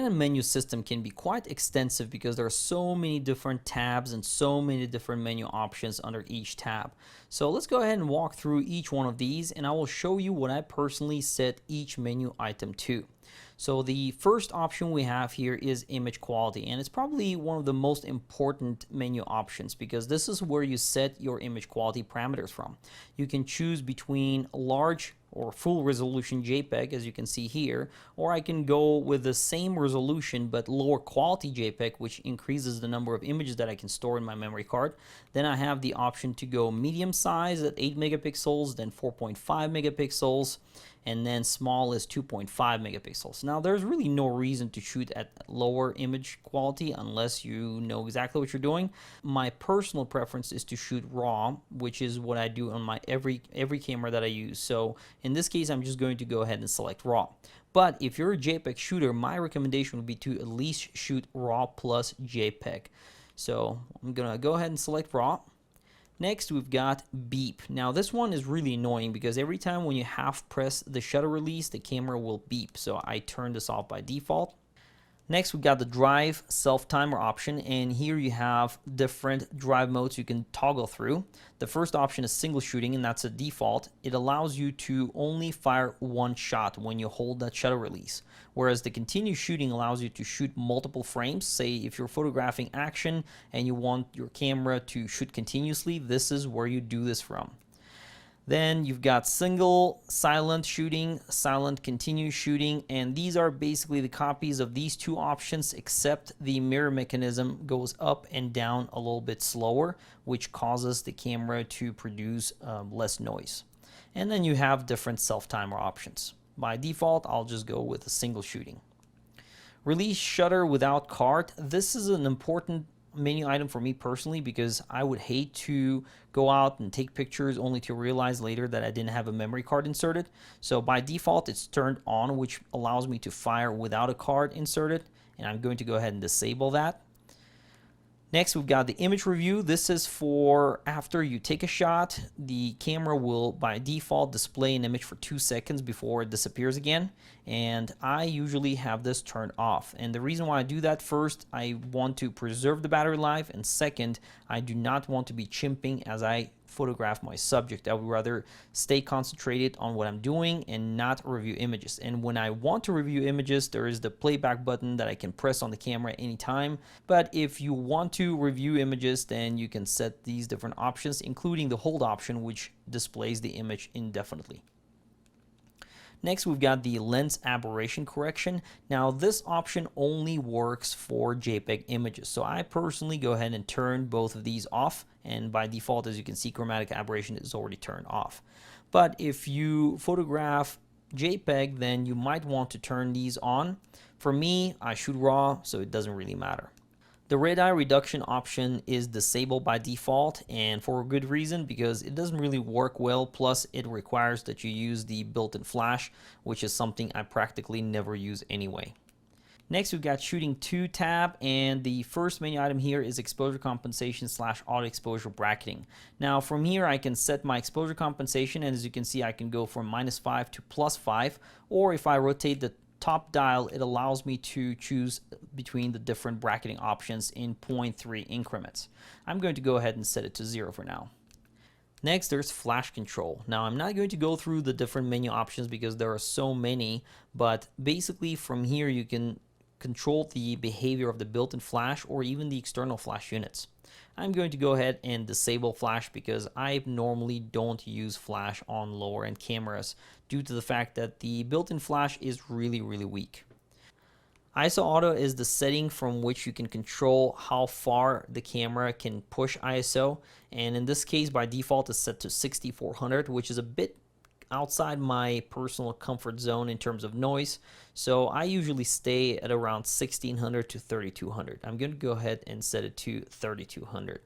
Canon menu system can be quite extensive because there are so many different tabs and so many different menu options under each tab. So let's go ahead and walk through each one of these, and I will show you what I personally set each menu item to. So the first option we have here is image quality, and it's probably one of the most important menu options because this is where you set your image quality parameters from. You can choose between large or full resolution JPEG, as you can see here, or I can go with the same resolution but lower quality JPEG, which increases the number of images that I can store in my memory card. Then I have the option to go medium size at 8 megapixels, then 4.5 megapixels, and then small is 2.5 megapixels. Now there's really no reason to shoot at lower image quality unless you know exactly what you're doing. My personal preference is to shoot RAW, which is what I do on my every camera that I use. So in this case, I'm just going to go ahead and select RAW. But if you're a JPEG shooter, my recommendation would be to at least shoot RAW plus JPEG. So I'm gonna go ahead and select RAW. Next, we've got beep. Now this one is really annoying because every time when you half press the shutter release, the camera will beep. So I turn this off by default. Next, we've got the drive self-timer option, and here you have different drive modes you can toggle through. The first option is single shooting, and that's a default. It allows you to only fire one shot when you hold that shutter release, whereas the continue shooting allows you to shoot multiple frames. Say if you're photographing action and you want your camera to shoot continuously, this is where you do this from. Then you've got single silent shooting, silent continue shooting, and these are basically the copies of these two options, except the mirror mechanism goes up and down a little bit slower, which causes the camera to produce less noise. And then you have different self-timer options. By default, I'll just go with a single shooting. Release shutter without card. This is an important menu item for me personally because I would hate to go out and take pictures only to realize later that I didn't have a memory card inserted. So by default it's turned on, which allows me to fire without a card inserted, and I'm going to go ahead and disable that. Next, we've got the image review. This is for after you take a shot, the camera will by default display an image for 2 seconds before it disappears again. And I usually have this turned off. And the reason why I do that, first, I want to preserve the battery life. And second, I do not want to be chimping as I photograph my subject. I would rather stay concentrated on what I'm doing and not review images. And when I want to review images, there is the playback button that I can press on the camera anytime. But if you want to review images, then you can set these different options, including the hold option, which displays the image indefinitely. Next, we've got the lens aberration correction. Now, this option only works for JPEG images. So I personally go ahead and turn both of these off. And by default, as you can see, chromatic aberration is already turned off. But if you photograph JPEG, then you might want to turn these on. For me, I shoot RAW, so it doesn't really matter. The red eye reduction option is disabled by default, and for a good reason, because it doesn't really work well, plus it requires that you use the built-in flash, which is something I practically never use anyway. Next, we've got shooting 2 tab, and the first menu item here is exposure compensation / auto exposure bracketing. Now from here I can set my exposure compensation, and as you can see I can go from -5 to +5, or if I rotate the top dial, it allows me to choose between the different bracketing options in 0.3 increments. I'm going to go ahead and set it to 0 for now. Next, there's flash control. Now, I'm not going to go through the different menu options because there are so many, but basically from here you can control the behavior of the built-in flash or even the external flash units. I'm going to go ahead and disable flash because I normally don't use flash on lower end cameras due to the fact that the built-in flash is really weak. ISO auto is the setting from which you can control how far the camera can push ISO, and in this case by default it's set to 6400, which is a bit outside my personal comfort zone in terms of noise, so I usually stay at around 1600 to 3200. I'm going to go ahead and set it to 3200.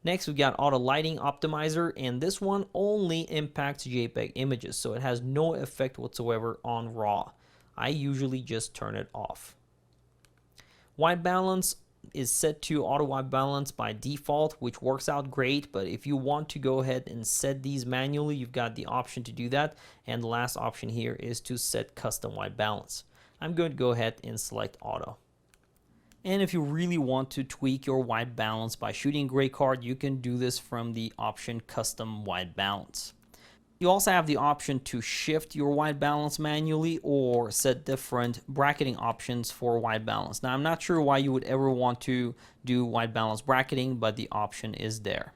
Next, we've got auto lighting optimizer, and this one only impacts JPEG images, so it has no effect whatsoever on RAW. I usually just turn it off. White balance is set to auto white balance by default, which works out great, but if you want to go ahead and set these manually, you've got the option to do that, and the last option here is to set custom white balance. I'm going to go ahead and select auto. And if you really want to tweak your white balance by shooting gray card, you can do this from the option custom white balance. You also have the option to shift your white balance manually or set different bracketing options for white balance. Now, I'm not sure why you would ever want to do white balance bracketing, but the option is there.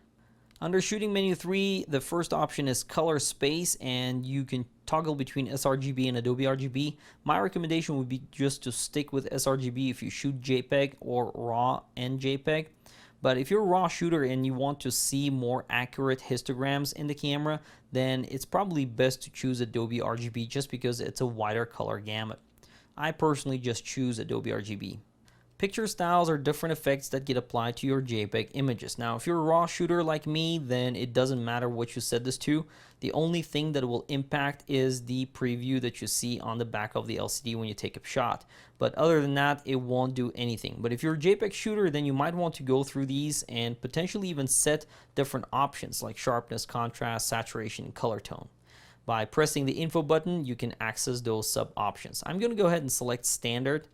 Under shooting menu 3, the first option is color space, and you can toggle between sRGB and Adobe RGB. My recommendation would be just to stick with sRGB if you shoot JPEG or RAW and JPEG. But if you're a RAW shooter and you want to see more accurate histograms in the camera, then it's probably best to choose Adobe RGB just because it's a wider color gamut. I personally just choose Adobe RGB. Picture styles are different effects that get applied to your JPEG images. Now, if you're a RAW shooter like me, then it doesn't matter what you set this to. The only thing that will impact is the preview that you see on the back of the LCD when you take a shot. But other than that, it won't do anything. But if you're a JPEG shooter, then you might want to go through these and potentially even set different options like sharpness, contrast, saturation, and color tone. By pressing the info button, you can access those sub options. I'm going to go ahead and select standard.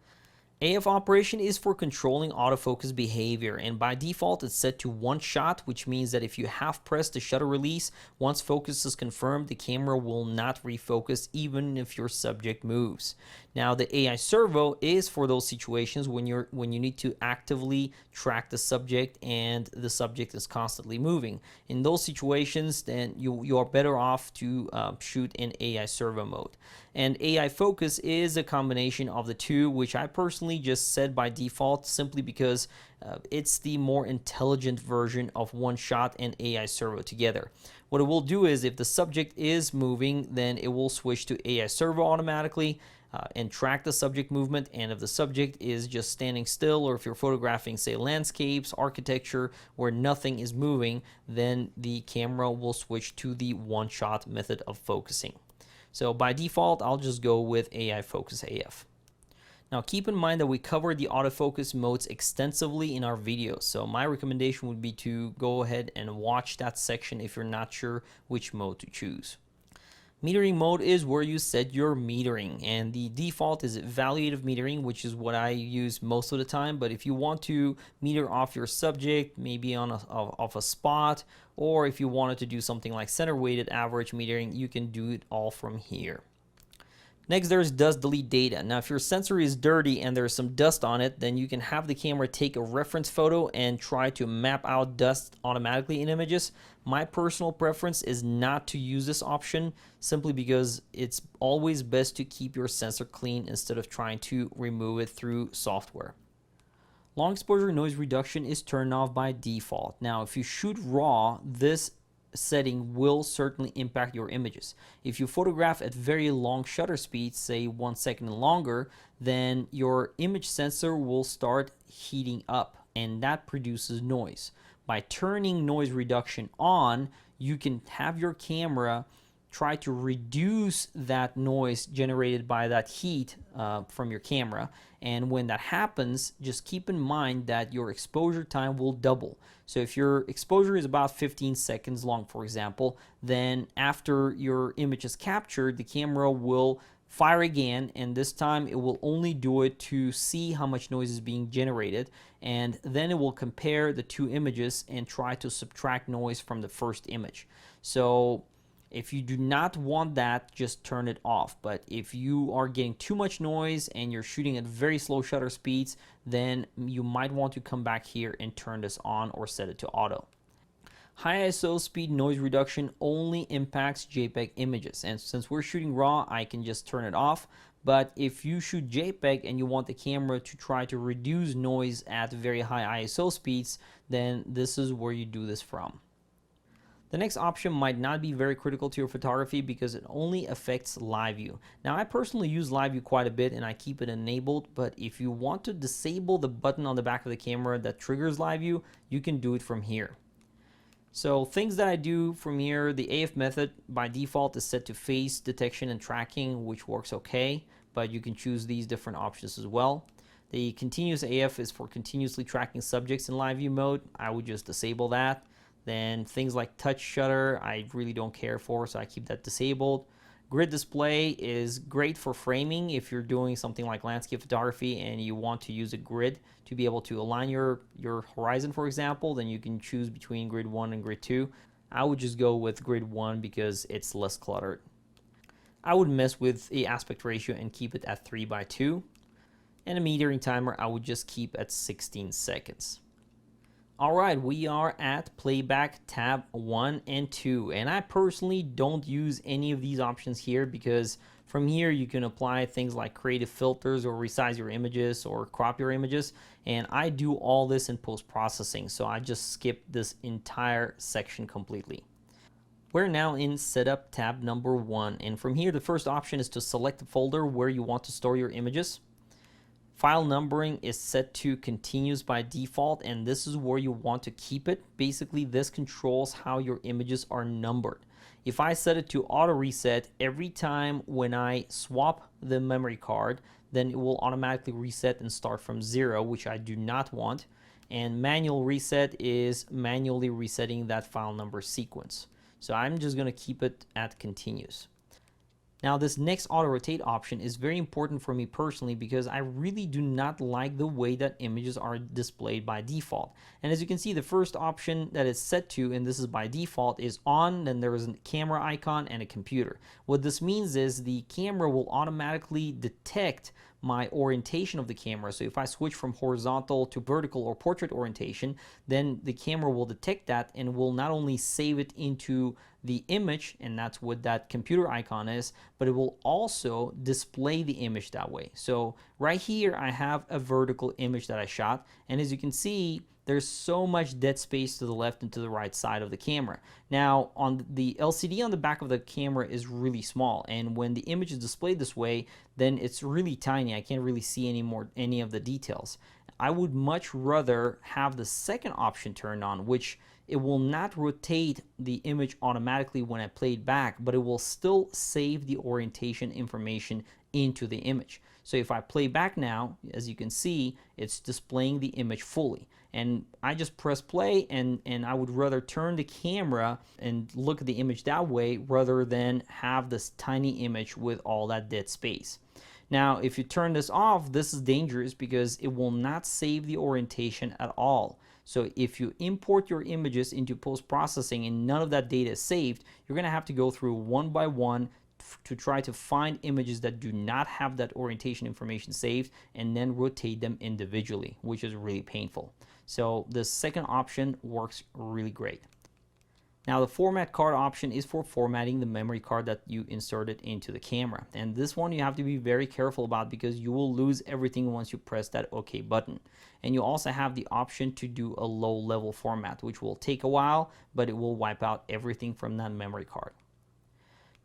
AF operation is for controlling autofocus behavior, and by default it's set to one shot, which means that if you have pressed the shutter release, once focus is confirmed, the camera will not refocus even if your subject moves. Now, the AI servo is for those situations when you need to actively track the subject and the subject is constantly moving. In those situations, then you are better off to shoot in AI servo mode. And AI focus is a combination of the two, which I personally just set by default simply because it's the more intelligent version of one shot and AI servo together. What it will do is if the subject is moving, then it will switch to AI servo automatically and track the subject movement. And if the subject is just standing still, or if you're photographing, say, landscapes, architecture, where nothing is moving, then the camera will switch to the one shot method of focusing. So by default, I'll just go with AI Focus AF. Now keep in mind that we covered the autofocus modes extensively in our videos, so my recommendation would be to go ahead and watch that section if you're not sure which mode to choose. Metering mode is where you set your metering, and the default is evaluative metering, which is what I use most of the time. But if you want to meter off your subject, maybe off a spot, or if you wanted to do something like center weighted average metering, you can do it all from here. Next, there's dust delete data. Now, if your sensor is dirty and there's some dust on it, then you can have the camera take a reference photo and try to map out dust automatically in images. My personal preference is not to use this option simply because it's always best to keep your sensor clean instead of trying to remove it through software. Long exposure noise reduction is turned off by default. Now, if you shoot RAW, this setting will certainly impact your images. If you photograph at very long shutter speeds, say 1 second and longer, then your image sensor will start heating up, and that produces noise. By turning noise reduction on, you can have your camera try to reduce that noise generated by that heat from your camera. And when that happens, just keep in mind that your exposure time will double. So if your exposure is about 15 seconds long, for example, then after your image is captured, the camera will fire again, and this time it will only do it to see how much noise is being generated, and then it will compare the two images and try to subtract noise from the first image. So if you do not want that, just turn it off. But if you are getting too much noise and you're shooting at very slow shutter speeds, then you might want to come back here and turn this on or set it to auto. High ISO speed noise reduction only impacts JPEG images, and since we're shooting RAW, I can just turn it off. But if you shoot JPEG and you want the camera to try to reduce noise at very high ISO speeds, then this is where you do this from. The next option might not be very critical to your photography because it only affects live view. Now, I personally use live view quite a bit and I keep it enabled, but if you want to disable the button on the back of the camera that triggers live view, you can do it from here. So things that I do from here, the AF method by default is set to face detection and tracking, which works okay, but you can choose these different options as well. The continuous AF is for continuously tracking subjects in live view mode. I would just disable that. Then things like touch shutter, I really don't care for, so I keep that disabled. Grid display is great for framing if you're doing something like landscape photography and you want to use a grid to be able to align your horizon, for example. Then you can choose between grid 1 and grid 2. I would just go with grid 1 because it's less cluttered. I would mess with the aspect ratio and keep it at 3:2. And a metering timer I would just keep at 16 seconds. Alright, we are at playback tab 1 and 2, and I personally don't use any of these options here because from here you can apply things like creative filters or resize your images or crop your images, and I do all this in post-processing, so I just skip this entire section completely. We're now in setup tab number 1, and from here the first option is to select the folder where you want to store your images. File numbering is set to continuous by default, and this is where you want to keep it. Basically, this controls how your images are numbered. If I set it to auto reset every time when I swap the memory card, then it will automatically reset and start from 0, which I do not want. And manual reset is manually resetting that file number sequence. So I'm just going to keep it at continuous. Now this next auto rotate option is very important for me personally because I really do not like the way that images are displayed by default. And as you can see, the first option that it's set to, and this is by default, is on, then there is a camera icon and a computer. What this means is the camera will automatically detect my orientation of the camera. So if I switch from horizontal to vertical or portrait orientation, then the camera will detect that and will not only save it into the image, and that's what that computer icon is, but it will also display the image that way. So right here I have a vertical image that I shot, and as you can see, there's so much dead space to the left and to the right side of the camera. Now on the LCD on the back of the camera is really small, and when the image is displayed this way, then it's really tiny. I can't really see any of the details. I would much rather have the second option turned on, which it will not rotate the image automatically when I play it back, but it will still save the orientation information into the image. So if I play back now, as you can see, it's displaying the image fully. And I just press play, and I would rather turn the camera and look at the image that way rather than have this tiny image with all that dead space. Now, if you turn this off, this is dangerous because it will not save the orientation at all. So if you import your images into post-processing and none of that data is saved, you're going to have to go through one by one to try to find images that do not have that orientation information saved and then rotate them individually, which is really painful. So the second option works really great. Now the format card option is for formatting the memory card that you inserted into the camera. And this one you have to be very careful about because you will lose everything once you press that OK button. And you also have the option to do a low level format, which will take a while, but it will wipe out everything from that memory card.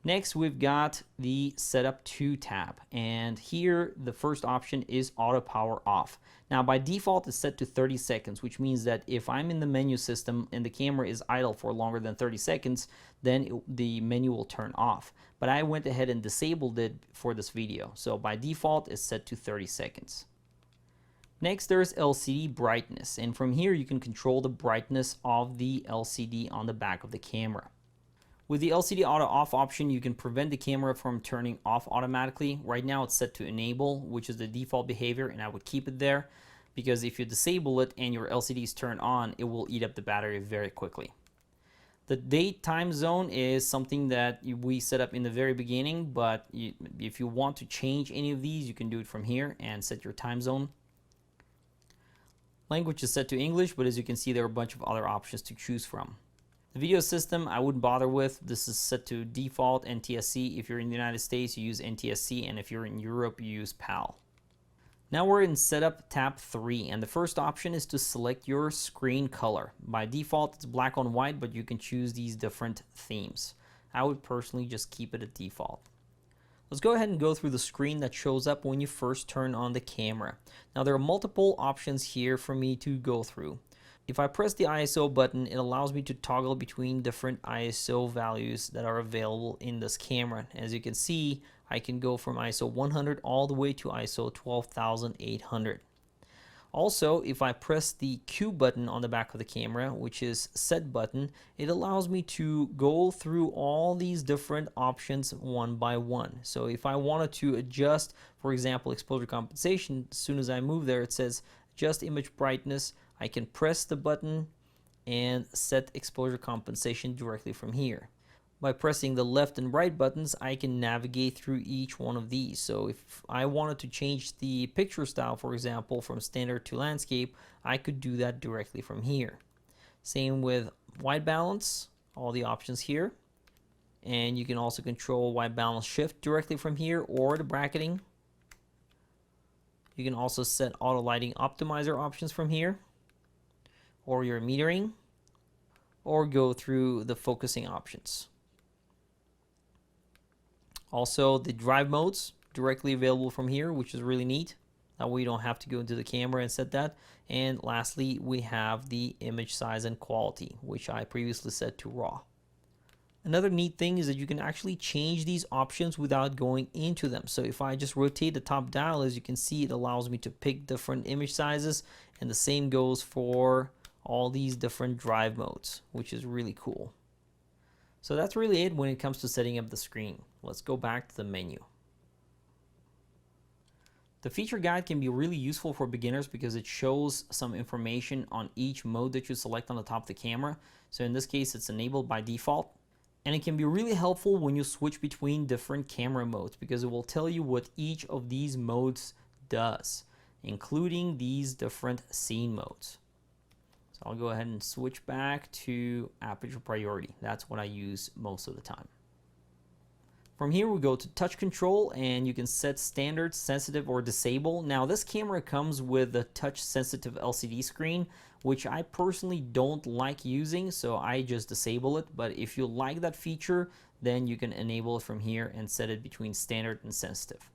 Next, we've got the Setup To tab, and here the first option is Auto Power Off. Now by default it's set to 30 seconds, which means that if I'm in the menu system and the camera is idle for longer than 30 seconds, then the menu will turn off. But I went ahead and disabled it for this video, so by default it's set to 30 seconds. Next, there's LCD brightness, and from here you can control the brightness of the LCD on the back of the camera. With the LCD auto off option, you can prevent the camera from turning off automatically. Right now it's set to enable, which is the default behavior, and I would keep it there because if you disable it and your LCD is turned on, it will eat up the battery very quickly. The date time zone is something that we set up in the very beginning, but if you want to change any of these, you can do it from here and set your time zone. Language is set to English, but as you can see, there are a bunch of other options to choose from. The video system I wouldn't bother with. This is set to default NTSC. If you're in the United States, you use NTSC, and if you're in Europe, you use PAL. Now we're in Setup tab 3, and the first option is to select your screen color. By default, it's black on white, but you can choose these different themes. I would personally just keep it at default. Let's go ahead and go through the screen that shows up when you first turn on the camera. Now there are multiple options here for me to go through. If I press the ISO button, it allows me to toggle between different ISO values that are available in this camera. As you can see, I can go from ISO 100 all the way to ISO 12,800. Also, if I press the Q button on the back of the camera, which is set button, it allows me to go through all these different options one by one. So if I wanted to adjust, for example, exposure compensation, as soon as I move there, it says adjust image brightness. I can press the button and set exposure compensation directly from here. By pressing the left and right buttons, I can navigate through each one of these. So if I wanted to change the picture style, for example, from standard to landscape, I could do that directly from here. Same with white balance, all the options here. And you can also control white balance shift directly from here, or the bracketing. You can also set auto lighting optimizer options from here, or your metering, or go through the focusing options. Also, the drive modes directly available from here, which is really neat. That way you don't have to go into the camera and set that. And lastly, we have the image size and quality, which I previously set to RAW. Another neat thing is that you can actually change these options without going into them. So if I just rotate the top dial, as you can see, it allows me to pick different image sizes, and the same goes for all these different drive modes, which is really cool. So that's really it when it comes to setting up the screen. Let's go back to the menu. The feature guide can be really useful for beginners because it shows some information on each mode that you select on the top of the camera. So in this case, it's enabled by default. And it can be really helpful when you switch between different camera modes because it will tell you what each of these modes does, including these different scene modes. So I'll go ahead and switch back to aperture priority. That's what I use most of the time. From here we go to touch control, and you can set standard, sensitive, or disable. Now this camera comes with a touch sensitive LCD screen, which I personally don't like using, so I just disable it. But if you like that feature, then you can enable it from here and set it between standard and sensitive.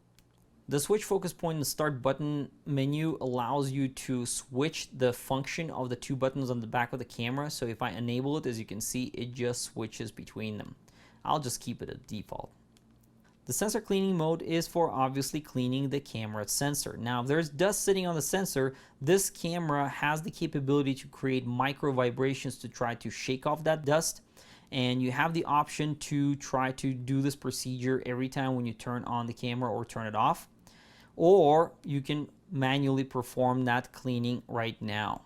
The switch focus point in the start button menu allows you to switch the function of the two buttons on the back of the camera. So if I enable it, as you can see, it just switches between them. I'll just keep it at default. The sensor cleaning mode is for obviously cleaning the camera sensor. Now, if there's dust sitting on the sensor, this camera has the capability to create micro vibrations to try to shake off that dust. And you have the option to try to do this procedure every time when you turn on the camera or turn it off. Or you can manually perform that cleaning right now.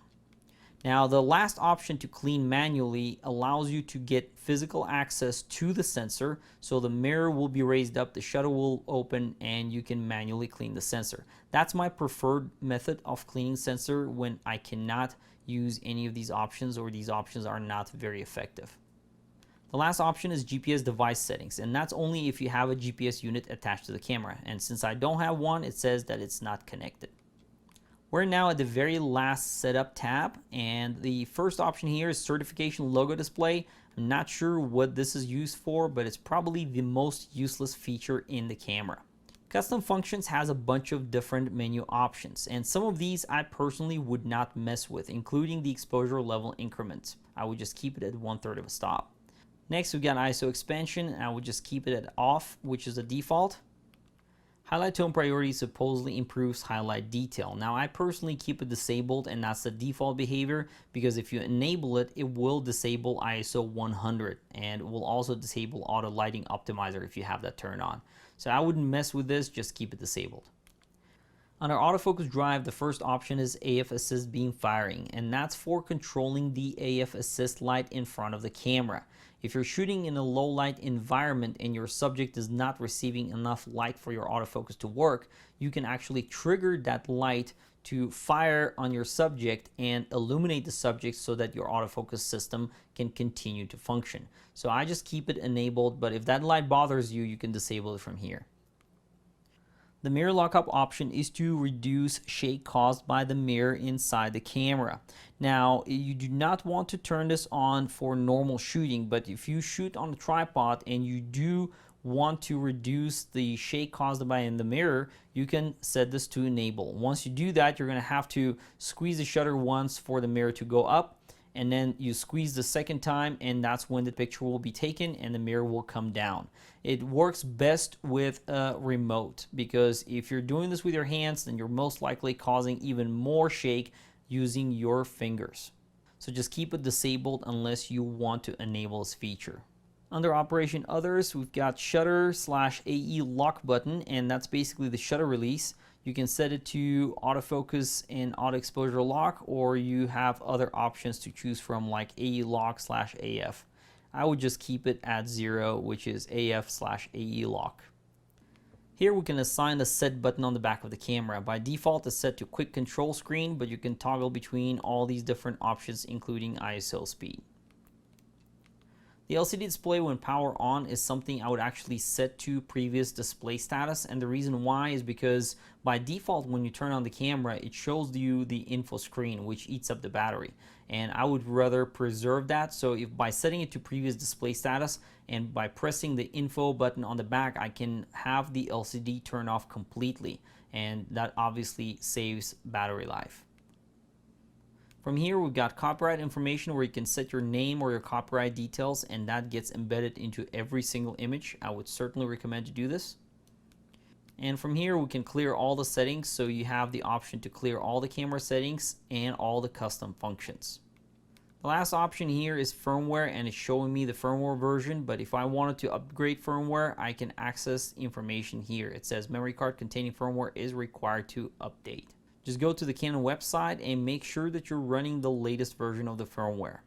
Now, the last option to clean manually allows you to get physical access to the sensor. So the mirror will be raised up, the shutter will open, and you can manually clean the sensor. That's my preferred method of cleaning sensor when I cannot use any of these options or these options are not very effective. The last option is GPS device settings, and that's only if you have a GPS unit attached to the camera. And since I don't have one, it says that it's not connected. We're now at the very last setup tab, and the first option here is certification logo display. I'm not sure what this is used for, but it's probably the most useless feature in the camera. Custom functions has a bunch of different menu options, and some of these I personally would not mess with, including the exposure level increment. I would just keep it at 1/3 of a stop. Next, we've got ISO expansion, and I would just keep it at off, which is the default. Highlight tone priority supposedly improves highlight detail. Now, I personally keep it disabled, and that's the default behavior, because if you enable it, it will disable ISO 100, and it will also disable auto lighting optimizer if you have that turned on. So I wouldn't mess with this, just keep it disabled. Under autofocus drive, the first option is AF assist beam firing, and that's for controlling the AF assist light in front of the camera. If you're shooting in a low light environment and your subject is not receiving enough light for your autofocus to work, you can actually trigger that light to fire on your subject and illuminate the subject so that your autofocus system can continue to function. So I just keep it enabled, but if that light bothers you, you can disable it from here. The mirror lockup option is to reduce shake caused by the mirror inside the camera. Now, you do not want to turn this on for normal shooting, but if you shoot on a tripod and you do want to reduce the shake caused by in the mirror, you can set this to enable. Once you do that, you're going to have to squeeze the shutter once for the mirror to go up, and then you squeeze the second time, and that's when the picture will be taken and the mirror will come down. It works best with a remote, because if you're doing this with your hands, then you're most likely causing even more shake using your fingers. So just keep it disabled unless you want to enable this feature. Under Operation Others, we've got Shutter/AE Lock button, and that's basically the shutter release. You can set it to autofocus and auto exposure lock, or you have other options to choose from, like AE Lock/AF. I would just keep it at 0, which is AF/AE Lock. Here we can assign the set button on the back of the camera. By default, it's set to quick control screen, but you can toggle between all these different options, including ISO speed. The LCD display when power on is something I would actually set to previous display status, and the reason why is because by default when you turn on the camera it shows you the info screen, which eats up the battery, and I would rather preserve that. So if by setting it to previous display status and by pressing the info button on the back, I can have the LCD turn off completely, and that obviously saves battery life. From here, we've got copyright information where you can set your name or your copyright details, and that gets embedded into every single image. I would certainly recommend to do this. And from here, we can clear all the settings, so you have the option to clear all the camera settings and all the custom functions. The last option here is firmware, and it's showing me the firmware version, but if I wanted to upgrade firmware, I can access information here. It says memory card containing firmware is required to update. Just go to the Canon website and make sure that you're running the latest version of the firmware.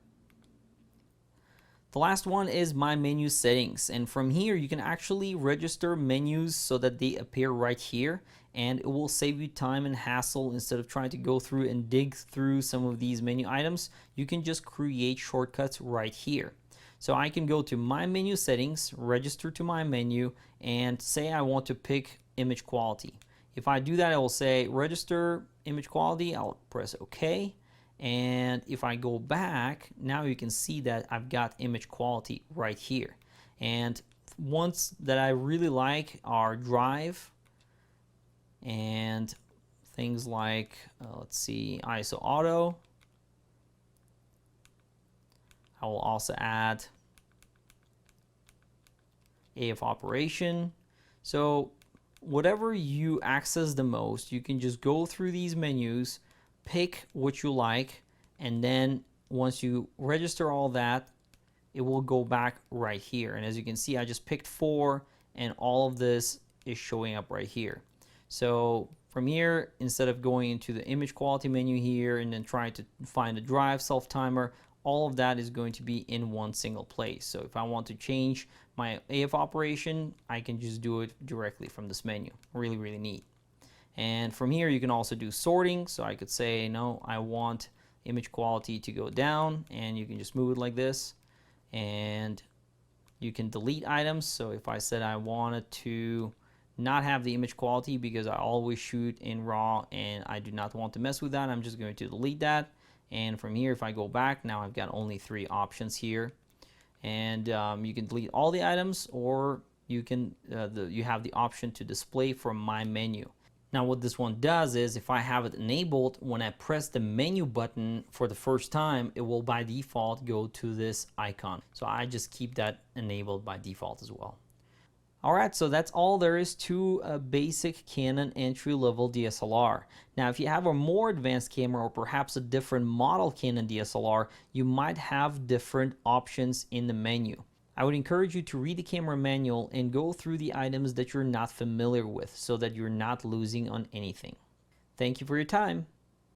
The last one is My Menu Settings, and from here you can actually register menus so that they appear right here, and it will save you time and hassle. Instead of trying to go through and dig through some of these menu items, you can just create shortcuts right here. So I can go to My Menu Settings, register to my menu, and say I want to pick image quality. If I do that, I will say register image quality. I'll press OK. And if I go back, now you can see that I've got image quality right here. And ones that I really like are drive and things like, let's see, ISO auto. I will also add AF operation. So whatever you access the most, you can just go through these menus, pick what you like, and then once you register all that, it will go back right here. And as you can see, I just picked 4, and all of this is showing up right here. So from here, instead of going into the image quality menu here and then trying to find the drive self timer, all of that is going to be in one single place. So if I want to change my AF operation, I can just do it directly from this menu. Really, really neat. And from here, you can also do sorting. So I could say, no, I want image quality to go down, and you can just move it like this. And you can delete items. So if I said I wanted to not have the image quality because I always shoot in RAW and I do not want to mess with that, I'm just going to delete that. And from here, if I go back, now I've got only 3 options here. And you can delete all the items, or you can you have the option to display from my menu. Now what this one does is, if I have it enabled, when I press the menu button for the first time, it will by default go to this icon. So I just keep that enabled by default as well. Alright, so that's all there is to a basic Canon entry-level DSLR. Now, if you have a more advanced camera or perhaps a different model Canon DSLR, you might have different options in the menu. I would encourage you to read the camera manual and go through the items that you're not familiar with so that you're not losing on anything. Thank you for your time.